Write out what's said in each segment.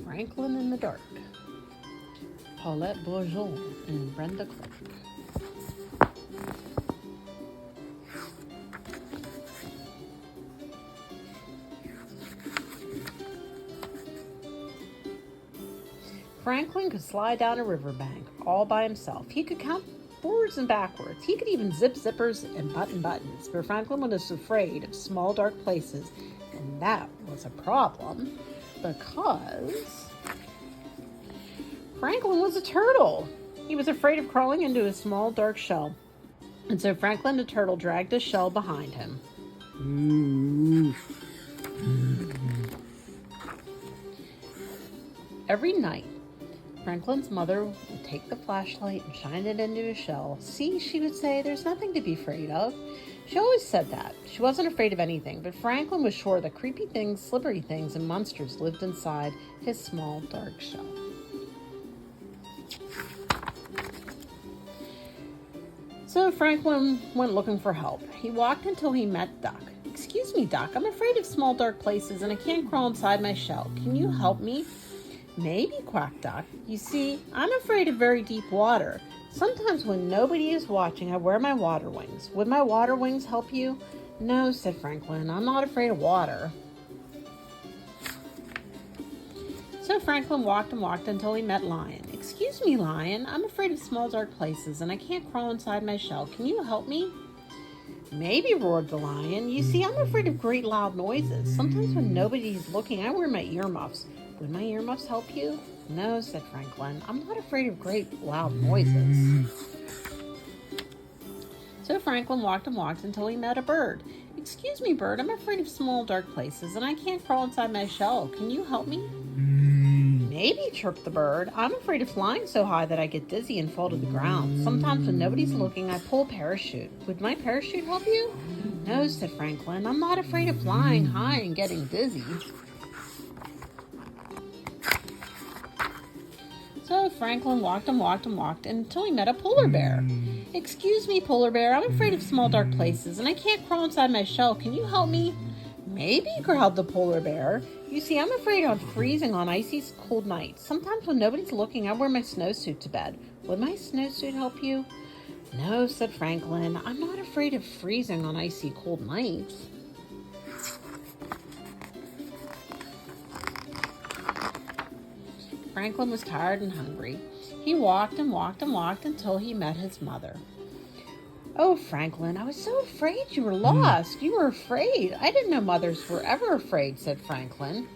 Franklin in the Dark. Paulette Bourgeon and Brenda Clark. Franklin could slide down a riverbank all by himself. He could count forwards and backwards. He could even zip zippers and button buttons. But Franklin was afraid of small dark places, and that was a problem because Franklin was a turtle. He was afraid of crawling into a small dark shell. And so Franklin the turtle dragged his shell behind him. Every night, Franklin's mother would take the flashlight and shine it into his shell. See, she would say, there's nothing to be afraid of. She always said that. She wasn't afraid of anything, but Franklin was sure that creepy things, slippery things, and monsters lived inside his small dark shell. So Franklin went looking for help. He walked until he met Duck. Excuse me, Duck, I'm afraid of small dark places and I can't crawl inside my shell. Can you help me? Maybe, quacked Duck. You see, I'm afraid of very deep water. Sometimes when nobody is watching, I wear my water wings. Would my water wings help you? No, said Franklin. I'm not afraid of water. So Franklin walked and walked until he met Lion. Excuse me, Lion. I'm afraid of small dark places and I can't crawl inside my shell. Can you help me? Maybe, roared the Lion. You see, I'm afraid of great loud noises. Sometimes when nobody is looking, I wear my earmuffs. Would my earmuffs help you? No, said Franklin. I'm not afraid of great loud noises. So Franklin walked and walked until he met a bird. Excuse me, bird. I'm afraid of small dark places and I can't crawl inside my shell. Can you help me? Maybe, chirped the bird. I'm afraid of flying so high that I get dizzy and fall to the ground. Sometimes when nobody's looking, I pull a parachute. Would my parachute help you? No, said Franklin. I'm not afraid of flying high and getting dizzy. So Franklin walked and walked and walked until he met a polar bear. Excuse me, polar bear. I'm afraid of small dark places and I can't crawl inside my shell. Can you help me? Maybe, growled the polar bear. You see, I'm afraid of freezing on icy cold nights. Sometimes when nobody's looking, I wear my snowsuit to bed. Would my snowsuit help you? No, said Franklin. I'm not afraid of freezing on icy cold nights. Franklin was tired and hungry. He walked and walked and walked until he met his mother. Oh, Franklin, I was so afraid you were lost. You were afraid. I didn't know mothers were ever afraid, said Franklin.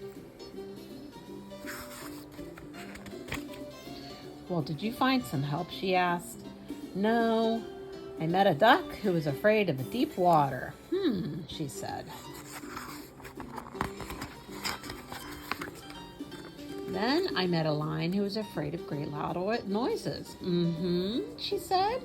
Well, did you find some help, she asked. No, I met a duck who was afraid of the deep water. She said. Then I met a lion who was afraid of great loud noises. She said.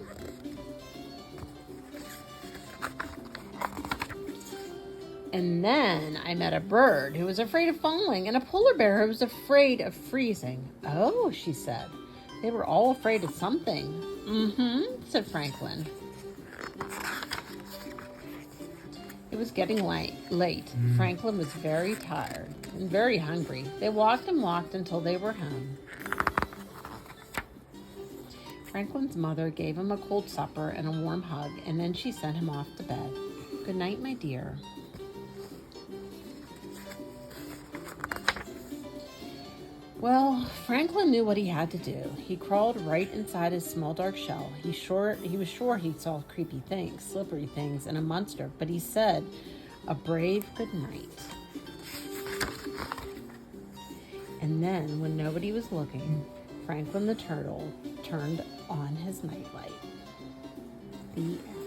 And then I met a bird who was afraid of falling and a polar bear who was afraid of freezing. Oh, she said. They were all afraid of something. Said Franklin. It was getting late. Franklin was very tired and very hungry. They walked and walked until they were home. Franklin's mother gave him a cold supper and a warm hug, and then she sent him off to bed. Good night, my dear. Well, Franklin knew what he had to do. He crawled right inside his small dark shell. He was sure he saw creepy things, slippery things, and a monster, but he said a brave good night. And then, when nobody was looking, Franklin the turtle turned on his nightlight. The end.